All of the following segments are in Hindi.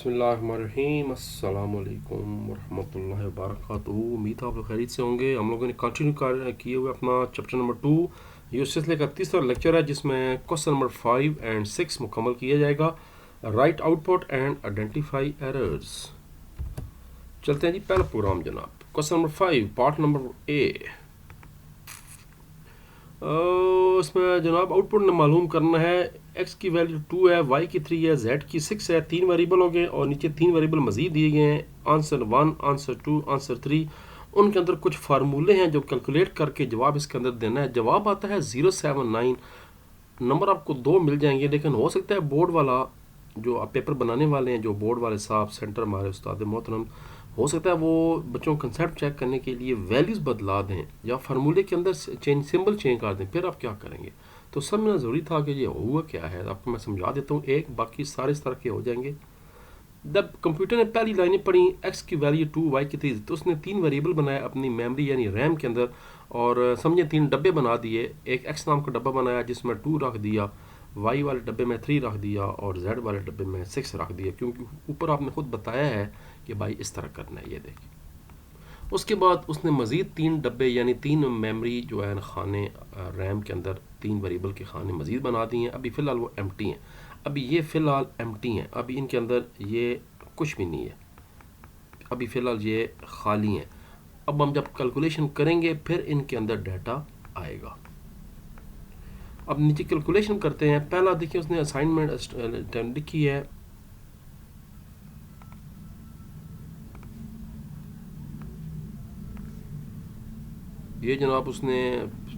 बिस्मिल्लाहिर्रहमानिर्रहीम अस्सलाम वालेकुम वरहमतुल्लाहि वबरकातुहू। उम्मीद है आप लोग खैरियत से होंगे। हम लोगों ने कंटिन्यू किए हुए अपना चैप्टर नंबर 2। ये उस सिलसिले का तीसरा लेक्चर है जिसमें क्वेश्चन नंबर 5 एंड 6 मुकम्मल किया जाएगा। Right output and identify errors. चलते हैं जी पहला प्रोग्राम जनाब। Question number 5 part number A. इसमें जनाब आउटपुट ने मालूम करना है। एक्स की वैल्यू 2 है, वाई की 3 है, जेड की 6 है। 3 वेरिएबल हो गए और नीचे 3 वेरिएबल मजीद दिए गए हैं। Answer 1, answer 2, answer 3। उनके अंदर कुछ फार्मूले हैं जो कैलकुलेट करके जवाब इसके अंदर देना है। जवाब आता है 079। नंबर आपको 2 मिल जाएंगे, लेकिन हो सकता है बोर्ड वाला जो आप पेपर बनाने वाले हैं, जो बोर्ड वाले साहब सेंटर हमारे उस्ताद मोहतरम, हो सकता है वो बच्चों को कंसेप्ट चेक करने के लिए वैल्यूज़ बदला दें या फार्मूले के अंदर चेंज सिंबल चेंज कर दें। फिर आप क्या करेंगे? तो समझना ज़रूरी था कि ये हुआ क्या है। आपको मैं समझा देता हूँ एक, बाकी सारे इस तरह के हो जाएंगे। जब कंप्यूटर ने पहली लाइनें पढ़ी एक्स की वैल्यू 2, वाई की 3, तो उसने 3 वेरिएबल बनाए अपनी मेमोरी यानी रैम के अंदर और समझे 3 डब्बे बना दिए। एक एक्स नाम का डब्बा बनाया जिसमें 2 रख दिया, वाई वाले डब्बे में 3 रख दिया और जेड वाले डब्बे में 6 रख दिया, क्योंकि ऊपर आपने खुद बताया है कि भाई इस तरह करना है। ये देखिए, उसके बाद उसने मज़ीद 3 डब्बे यानी 3 मेमोरी जो है खाने रैम के अंदर 3 वेरिएबल के खाने मज़ीद बना दिए हैं। अभी फ़िलहाल वो एम्प्टी हैं। अभी ये फ़िलहाल एम्प्टी हैं, अभी इनके अंदर ये कुछ भी नहीं है, अभी फ़िलहाल ये खाली हैं। अब हम जब कैलकुलेशन करेंगे फिर इनके अंदर डाटा आएगा। अब नीचे कैलकुलेशन करते हैं। पहला देखिए उसने असाइनमेंट लिखी है। ये जनाब उसने,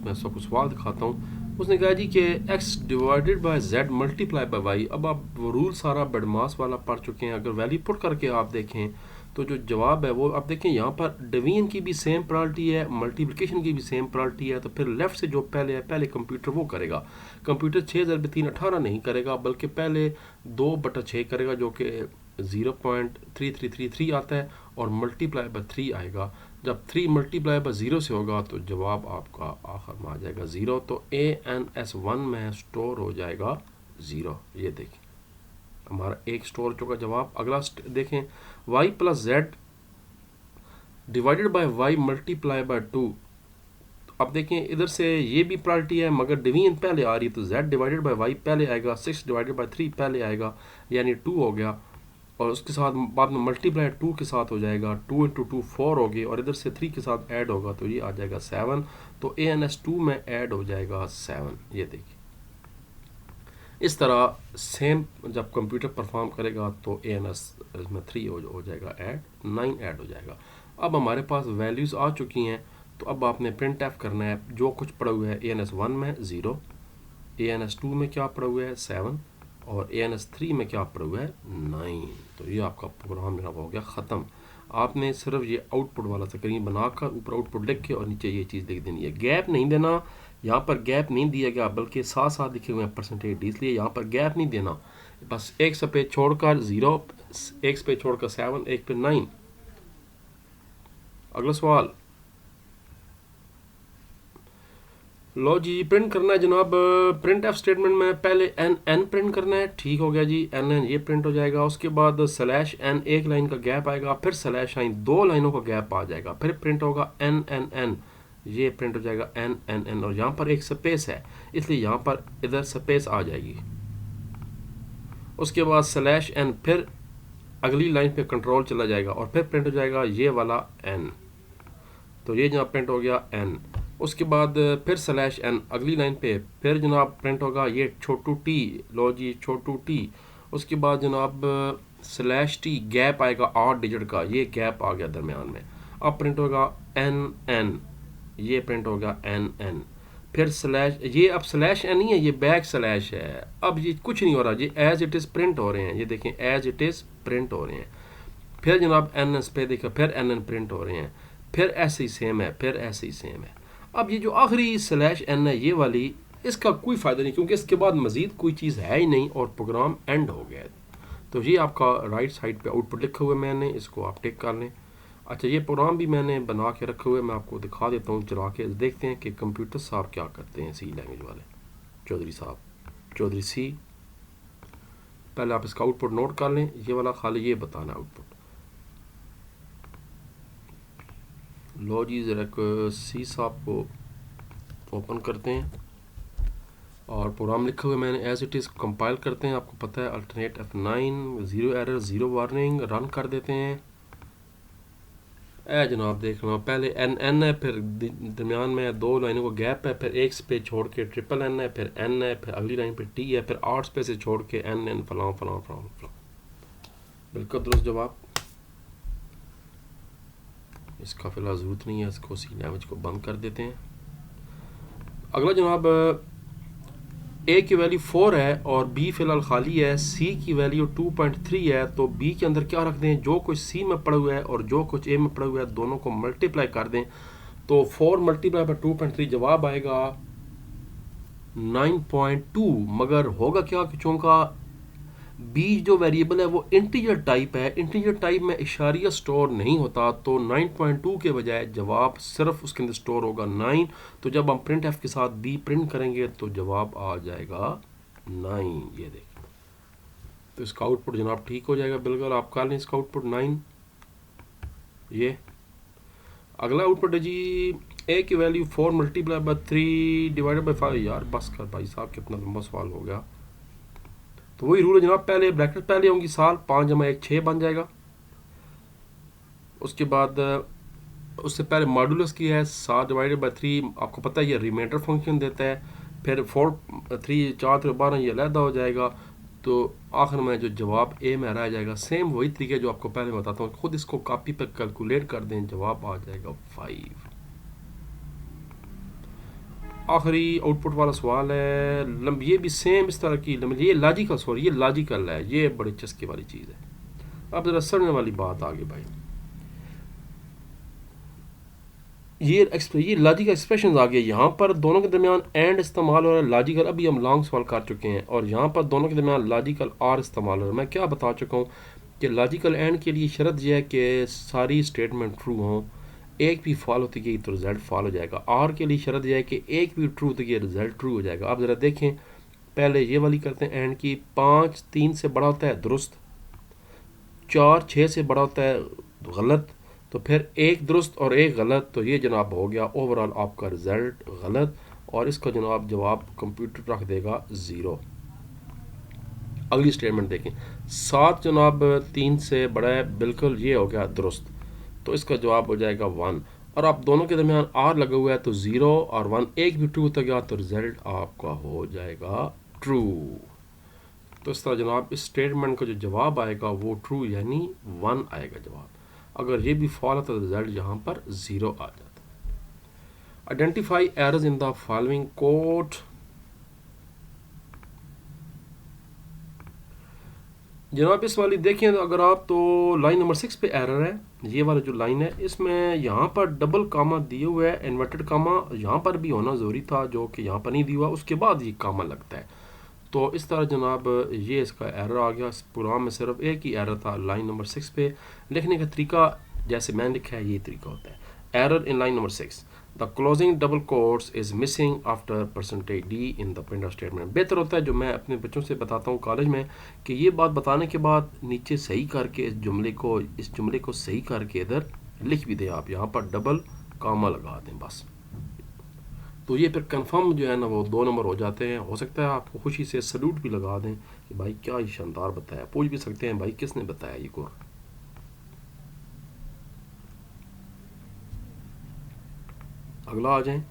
मैं सबको सवाल दिखाता हूँ। उसने कहा जी कि x divided by z multiply by y। अब आप वो रूल सारा बेडमास वाला पढ़ चुके हैं। अगर वैल्यू पुट करके आप देखें तो जो जवाब है वो आप देखें, यहाँ पर डिवीजन की भी सेम प्रायोरिटी है, मल्टीप्लिकेशन की भी सेम प्रायोरिटी है। तो फिर लेफ्ट से जो पहले है, पहले कंप्यूटर वो करेगा। कंप्यूटर 6 × 3 = 18 नहीं करेगा, बल्कि पहले 2/6 करेगा जो कि 0.3333 आता है और मल्टीप्लाई बाय 3 आएगा। जब 3 मल्टीप्लाई बाय 0 से होगा तो जवाब आपका आखिर में आ जाएगा 0। तो ANS1 में स्टोर हो जाएगा 0। ये देखिए हमारा एक स्टोर हो चुका जवाब। अगला देखें, y + z divided by y multiply by 2। अब देखें इधर से ये भी प्रायोरिटी है, मगर डिवीजन पहले आ रही है तो z डिवाइडेड बाय y पहले आएगा, 6 डिवाइडेड बाय 3 पहले आएगा, यानी 2 हो गया। और उसके साथ बाद में मल्टीप्लाई 2 के साथ हो जाएगा, 2 × 2 4 हो गई, और इधर से 3 के साथ ऐड होगा तो ये आ जाएगा 7। तो ANS2 में ऐड हो जाएगा 7। ये देखिए इस तरह सेम जब कंप्यूटर परफॉर्म करेगा तो ANS में 3 हो जाएगा ऐड, 9 ऐड हो जाएगा। अब हमारे पास वैल्यूज़ आ चुकी हैं, तो अब आपने प्रिंट एफ करना है। जो कुछ पड़ा हुआ है ANS1 में 0, ANS2 में क्या पड़ा हुआ है 7 और ANS3 में क्या पड़ा हुआ है 9। तो ये आपका प्रोग्राम जनाब हो गया ख़त्म। आपने सिर्फ ये आउटपुट वाला स्क्रीन बनाकर ऊपर आउटपुट लिख के और नीचे ये चीज़ लिख देनी है। गैप नहीं देना, यहाँ पर गैप नहीं दिया गया, बल्कि साथ साथ लिखे हुए हैं %, इसलिए यहाँ पर गैप नहीं देना। बस एक स्पेस छोड़कर 0, एक स्पेस छोड़कर 7, एक पे 9। अगला सवाल, लो जी प्रिंट करना है जनाब। प्रिंट एफ स्टेटमेंट में पहले n प्रिंट करना है। ठीक हो गया जी, n ये प्रिंट हो जाएगा। उसके बाद /n एक लाइन का गैप आएगा, फिर /n 2 लाइनों का गैप आ जाएगा, फिर प्रिंट होगा n ये प्रिंट हो जाएगा n और यहाँ पर एक स्पेस है इसलिए यहाँ पर इधर स्पेस आ जाएगी। उसके बाद /n फिर अगली लाइन पे कंट्रोल चला जाएगा और फिर प्रिंट हो जाएगा ये वाला n। तो ये जनाब प्रिंट हो गया n। उसके बाद फिर /n अगली लाइन पे फिर जनाब प्रिंट होगा ये छोटू t। लो जी छोटू t। उसके बाद जनाब /t गैप आएगा 8 डिजिट का, ये गैप आ गया दरमियान में। अब प्रिंट होगा n, ये प्रिंट होगा n। फिर ये अब /n नहीं है, ये बैक स्लैश है। अब ये कुछ नहीं हो रहा, ये एज इट इज़ प्रिंट हो रहे हैं। ये देखें एज इट इज़ प्रिंट हो रहे हैं। फिर जनाब n पे देखो, फिर n प्रिंट हो रहे हैं, फिर ऐसे ही सेम है, फिर ऐसे ही सेम है। अब ये जो आखिरी /n है ये वाली, इसका कोई फ़ायदा नहीं, क्योंकि इसके बाद मज़ीद कोई चीज़ है ही नहीं और प्रोग्राम एंड हो गया। तो ये आपका राइट साइड पे आउटपुट लिखा हुआ है, मैंने इसको आप टिक कर लें। अच्छा ये प्रोग्राम भी मैंने बना के रखे हुए, मैं आपको दिखा देता हूँ, चला के देखते हैं कि कंप्यूटर साहब क्या करते हैं। सी लैंग्वेज वाले चौधरी साहब, चौधरी सी पहले आप इसका आउटपुट नोट कर लें, ये वाला खाली ये बताना आउटपुट। लो जी ज़रा सी साहब को ओपन करते हैं और प्रोग्राम लिखा हुआ मैंने एज इट इज़ कंपाइल करते हैं। आपको पता है alternate F9 zero error zero warning, run कर देते हैं। ए जनाब देख लो, पहले एन है, फिर दरमियान में 2 लाइनों को गैप है, फिर एक स्पेस छोड़ के ट्रिपल एन है, फिर एन है, फिर अगली लाइन पे टी है, फिर 8 स्पेस छोड़ के एन फलां फलां फलां फलां। बिल्कुल दुरुस्त जवाब। इसका फिलहाल ज़रूरत नहीं है, इसको सी लैंग्वेज को बंद कर देते हैं। अगला जनाब ए की वैल्यू 4 है और बी फिलहाल खाली है, सी की वैल्यू 2.3 है, तो बी के अंदर क्या रख दें, जो कुछ सी में पड़ा हुआ है और जो कुछ ए में पड़ा हुआ है दोनों को मल्टीप्लाई कर दें, तो 4 मल्टीप्लाई बाय 2.3 जवाब आएगा 9.2। मगर होगा क्या कि चूँकि बी जो वेरिएबल है वो इंटीजर टाइप है, इंटीजर टाइप में इशारिया स्टोर नहीं होता, तो 9.2 के बजाय जवाब सिर्फ उसके अंदर स्टोर होगा 9। तो जब हम प्रिंट एफ के साथ बी प्रिंट करेंगे तो जवाब आ जाएगा 9। ये देखें, तो इसका आउटपुट जनाब ठीक हो जाएगा। बिल्कुल आप कर लें इसका आउटपुट 9। ये अगला आउटपुट है जी ए की value 4 multiply by 3 divided by 5। यार बस कर भाई साहब, कितना लंबा सवाल हो गया। तो वही रूल है जनाब, पहले ब्रैकेट पहले होंगी साल, 5 जमा 1 6 बन जाएगा। उसके बाद उससे पहले मॉडुलस की है 7 डिवाइडेड बाय 3, आपको पता है ये रिमाइंडर फंक्शन देता है। फिर 4 3 4 3 12 ये अलहदा हो जाएगा, तो आखिर में जो जवाब ए में रह जाएगा। सेम वही तरीके जो आपको पहले बताता हूँ, खुद इसको कॉपी पर कैलकुलेट कर दें, जवाब आ जाएगा 5। आखिरी आउटपुट वाला सवाल है, ये भी सेम इस तरह की, ये लॉजिकल सॉरी ये लॉजिकल है, ये बड़ी चस्के वाली चीज़ है। अब ज़रा समझने वाली बात आगे भाई, ये लॉजिकल एक्सप्रेशन आ गए। यहाँ पर दोनों के दरमियान एंड इस्तेमाल हो रहा है लॉजिकल, अभी हम लॉन्ग सवाल कर चुके हैं, और यहाँ पर दोनों के दरमियान लॉजिकल आर इस्तेमाल हो रहा है। मैं क्या बता चुका हूँ कि लॉजिकल एंड के लिए शर्त यह है कि सारी स्टेटमेंट ट्रू हों, एक भी फॉल होती गई तो रिजल्ट फॉल हो जाएगा। आर के लिए शर्त यह है कि एक भी ट्रू होती गई रिजल्ट ट्रू हो जाएगा। आप ज़रा देखें, पहले ये वाली करते हैं एंड की, 5 3 से बड़ा होता है दुरुस्त, 4 6 से बड़ा होता है गलत, तो फिर एक दुरुस्त और एक गलत, तो ये जनाब हो गया ओवरऑल आपका रिजल्ट गलत, और इसका जवाब कंप्यूटर रख देगा 0। अगली स्टेटमेंट देखें, 7 जनाब 3 से बड़ा है, बिल्कुल ये हो गया दुरुस्त, तो इसका जवाब हो जाएगा 1। और आप दोनों के दरमियान आर लगा हुआ है, तो 0 और 1 एक भी ट्रू होता गया तो रिजल्ट आपका हो जाएगा ट्रू। तो इस तरह जनाब इस स्टेटमेंट का जो जवाब आएगा वो ट्रू यानी 1 आएगा जवाब। अगर ये भी फॉल है तो रिजल्ट यहाँ पर 0 आ जाता है। Identify errors in the following code. जनाब इस वाली देखें तो अगर आप, तो लाइन नंबर 6 पे एरर है, ये वाला जो लाइन है इसमें यहाँ पर डबल कामा दिए हुए है, इन्वर्टेड कामा यहाँ पर भी होना ज़रूरी था जो कि यहाँ पर नहीं दिया हुआ, उसके बाद ये कामा लगता है। तो इस तरह जनाब ये इसका एरर आ गया। इस प्रोग्राम में सिर्फ एक ही एरर था लाइन नंबर 6 पे। लिखने का तरीका जैसे मैंने लिखा है ये तरीका होता है। Error in line number 6, the closing double quotes is missing after %d in the print statement. बेहतर होता है जो मैं अपने बच्चों से बताता हूँ कॉलेज में कि ये बात बताने के बाद नीचे सही करके इस जुमले को सही करके इधर लिख भी दें आप, यहाँ पर डबल कामा लगा दें बस, तो ये फिर कंफर्म जो है ना वो 2 नंबर हो जाते हैं। हो सकता है आपको खुशी से सल्यूट भी लगा दें कि भाई क्या ये शानदार बताया, पूछ भी सकते हैं भाई किसने बताया ये को। अगला आ जाएं,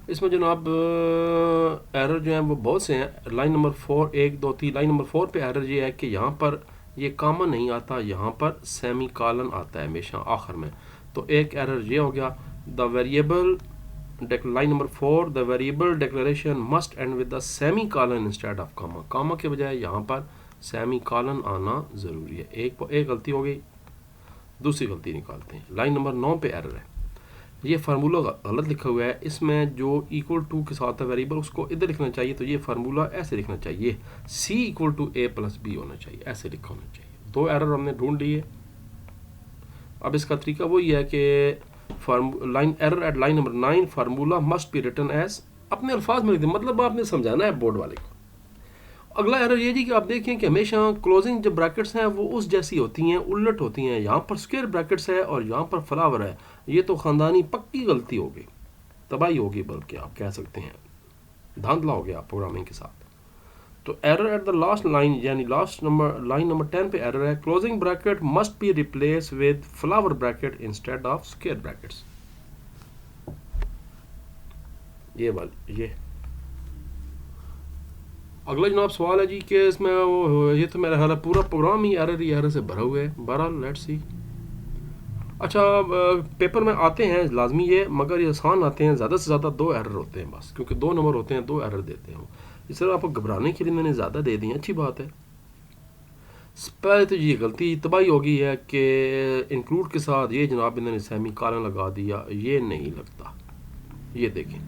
इसमें जनाब एरर जो है वो बहुत से हैं। लाइन नंबर 4 1 2 3, लाइन नंबर 4 पे एरर ये है कि यहाँ पर ये कामा नहीं आता, यहाँ पर सेमी कॉलन आता है हमेशा आखिर में, तो एक एरर ये हो गया। The variable line number 4, the variable declaration must end with the semicolon instead of comma, comma के बजाय यहाँ पर सेमी कॉलन आना ज़रूरी है। एक गलती हो गई, दूसरी गलती निकालते हैं। लाइन नंबर 9 पे एरर है, ये फार्मूला गलत लिखा हुआ है, इसमें जो इक्वल टू के साथ है वेरिएबल उसको इधर लिखना चाहिए, तो ये फार्मूला ऐसे लिखना चाहिए, C = A + B होना चाहिए, ऐसे लिखा होना चाहिए। 2 एरर हमने ढूंढ लिए। अब इसका तरीका वही है कि line error at line number 9, formula must be written as, अपने अल्फाज में लिख दें, मतलब आपने समझाना है बोर्ड वाले को, अगला एरर ये जी कि आप देखें कि हमेशा क्लोजिंग जो ब्रैकेट्स हैं वो उस जैसी होती हैं, उलट होती हैं। यहाँ पर स्क्वायर ब्रैकेट्स है और यहाँ पर फ्लावर है। ये तो ख़ानदानी पक्की गलती होगी, तबाही होगी, बल्कि आप कह सकते हैं धांधला हो गया प्रोग्रामिंग के साथ। तो error at the last line, यानी लास्ट नंबर लाइन नंबर 10 पे एरर है, closing bracket must be replace with flower bracket instead of square brackets. ये वाली ये अगला जनाब सवाल है जी कि इसमें वो ये तो मेरा ख्याल है पूरा प्रोग्राम ही एरर से भरा हुआ है। बहरहाल लेट्स सी। अच्छा, पेपर में आते हैं लाजमी ये, मगर ये आसान आते हैं, ज़्यादा से ज़्यादा 2 एरर होते हैं बस, क्योंकि 2 नंबर होते हैं, 2 एरर देते हैं। इस तरह आपको घबराने के लिए मैंने ज़्यादा दे दी, अच्छी बात है। पहले तो ये गलती तबाही हो गई है कि इंक्लूड के साथ ये जनाब इन्होंने सेमी कॉलन लगा दिया, ये नहीं लगता। ये देखें,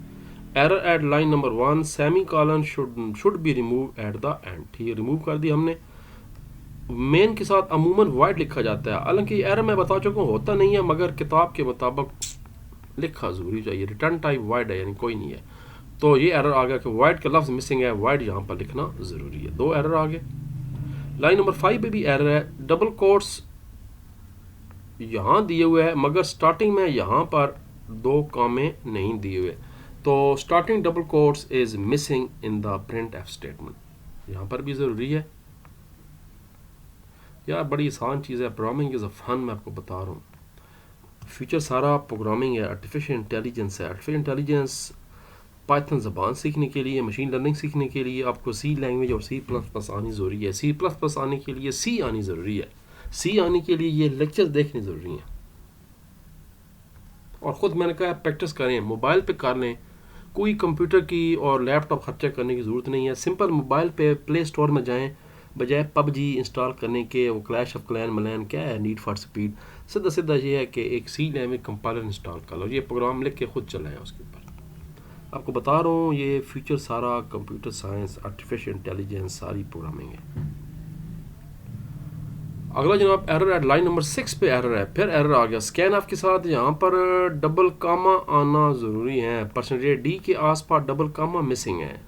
error at line number 1, semi colon should be remove at the end. ठीक है, रिमूव कर दिया हमने। मेन के साथ अमूमन वाइड लिखा जाता है, हालांकि एरर मैं बता चुका हूँ होता नहीं है, मगर किताब के मुताबिक लिखा ज़रूरी चाहिए। रिटर्न टाइप वाइड है, यानी कोई नहीं है। तो ये एरर आ गया कि वाइड का लफ्ज़ मिसिंग है, वाइड यहाँ पर लिखना ज़रूरी है। 2 एरर आ गए। लाइन नंबर 5 पे भी एरर है, डबल कोट्स यहाँ दिए हुए हैं, मगर स्टार्टिंग में यहाँ पर 2 कामे नहीं दिए हुए। तो starting double quotes is missing in the print F statement, यहाँ पर भी ज़रूरी है। यार बड़ी आसान चीज़ है, प्रोग्रामिंग इज़ अ फन, मैं आपको बता रहा हूँ। फ्यूचर सारा प्रोग्रामिंग है, आर्टिफिशियल इंटेलिजेंस है। आर्टिफिशियल इंटेलिजेंस पाइथन ज़बान सीखने के लिए, मशीन लर्निंग सीखने के लिए आपको सी लैंग्वेज और C++ आनी ज़रूरी है। C++ आने के लिए सी आनी ज़रूरी है। सी आने के लिए ये लेक्चर देखने ज़रूरी हैं। और ख़ुद मैंने कहा प्रैक्टिस करें, मोबाइल पे कर लें, कोई कंप्यूटर की और लैपटॉप खर्चा करने की ज़रूरत नहीं है। सिंपल मोबाइल पे प्ले स्टोर में जाएं, बजाय PUBG इंस्टॉल करने के, वो क्लैश ऑफ क्लैन मलैन क्या है, नीड फॉर स्पीड, सीधा सीधा ये है कि एक सी लैंग्वेज कंपाइलर इंस्टॉल कर लो, ये प्रोग्राम लिख के खुद चलाएं उसके ऊपर। आपको बता रहा हूँ ये फ्यूचर सारा कंप्यूटर साइंस, आर्टिफिशियल इंटेलिजेंस, सारी प्रोग्रामिंग है। अगला जनाब एरर एट लाइन नंबर 6 पे एरर है, फिर एरर आ गया। स्कैन ऑफ के साथ यहाँ पर डबल कामा आना ज़रूरी है। परसेंटेज डी के आसपास डबल कामा मिसिंग है।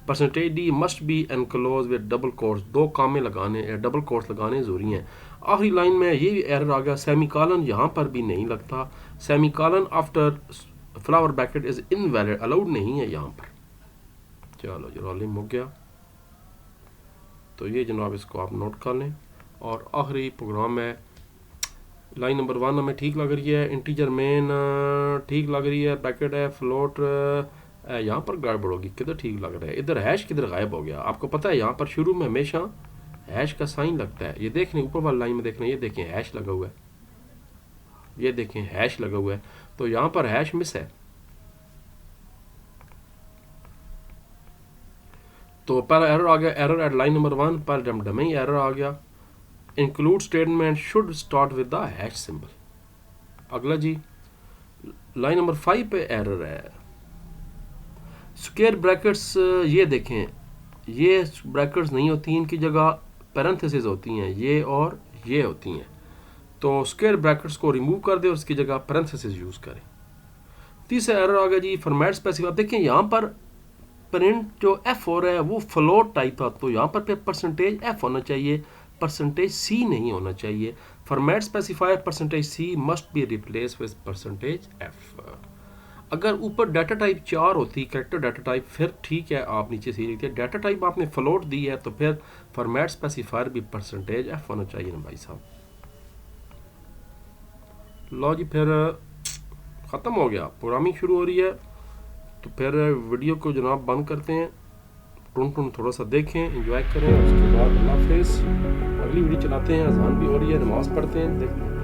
Percentage D must be enclose with double quotes, 2 कामे लगाने, डबल कोट्स लगाने ज़रूरी हैं। आखिरी लाइन में ये एरर आ गया, सेमी कॉलन यहाँ पर भी नहीं लगता। Semi colon after flower bracket is invalid, allowed नहीं है यहाँ पर। चलो जी, रोलिंग हो गया। तो ये जनाब इसको आप नोट कर लें। और आखिरी प्रोग्राम है, लाइन नंबर 1 हमें ठीक लग रही है, इंटीजर मेन ठीक लग रही है, ब्रैकेट है, फ्लोट यहाँ पर गड़बड़ होगी, किधर ठीक लग रहा है, इधर हैश किधर गायब हो गया। आपको पता है यहाँ पर शुरू में हमेशा हैश का साइन लगता है। ये देख लें ऊपर वाली लाइन में, देख लें, ये देखें हैश लगा हुआ है, ये देखें हैश लगा हुआ है, तो यहाँ पर हैश मिस है। तो पहला एरर आ गया, एरर एट लाइन नंबर 1 पर डम ही एरर आ गया। Include statement should start with the hash symbol. अगला जी लाइन नंबर 5 पे एरर है, स्क्वायर ब्रैकेट्स, ये देखें, ये ब्रैकेट्स नहीं होती, इनकी जगह पैरेंथेसिस होती हैं, ये और ये होती हैं। तो स्क्वायर ब्रैकेट्स को रिमूव कर दे और उसकी जगह पैरेंथेसिस यूज़ करें। तीसरा एरर आ गया जी, फॉर्मेट स्पेसिफाई। देखें यहाँ पर प्रिंट जो एफ हो रहा है वो फ्लोट टाइप था, तो यहाँ पर परसेंटेज एफ होना चाहिए, परसेंटेज सी नहीं होना चाहिए। Format specifier percentage C must be replace with percentage F. अगर ऊपर डाटा टाइप 4 होती, कैरेक्टर डाटा टाइप, फिर ठीक है, आप नीचे सी लिखते हैं। डाटा टाइप आपने फ्लोट दी है तो फिर फॉर्मेट स्पेसिफायर भी परसेंटेज एफ होना चाहिए ना भाई साहब। लो जी, फिर ख़त्म हो गया, प्रोग्रामिंग शुरू हो रही है। तो फिर वीडियो को जनाब बंद करते हैं, टून थोड़ा सा देखें, एंजॉय करें, उसके बाद अल्लाह हाफिज़। अगली वीडियो चलाते हैं, अज़ान भी हो रही है, नमाज़ पढ़ते हैं, देखते हैं।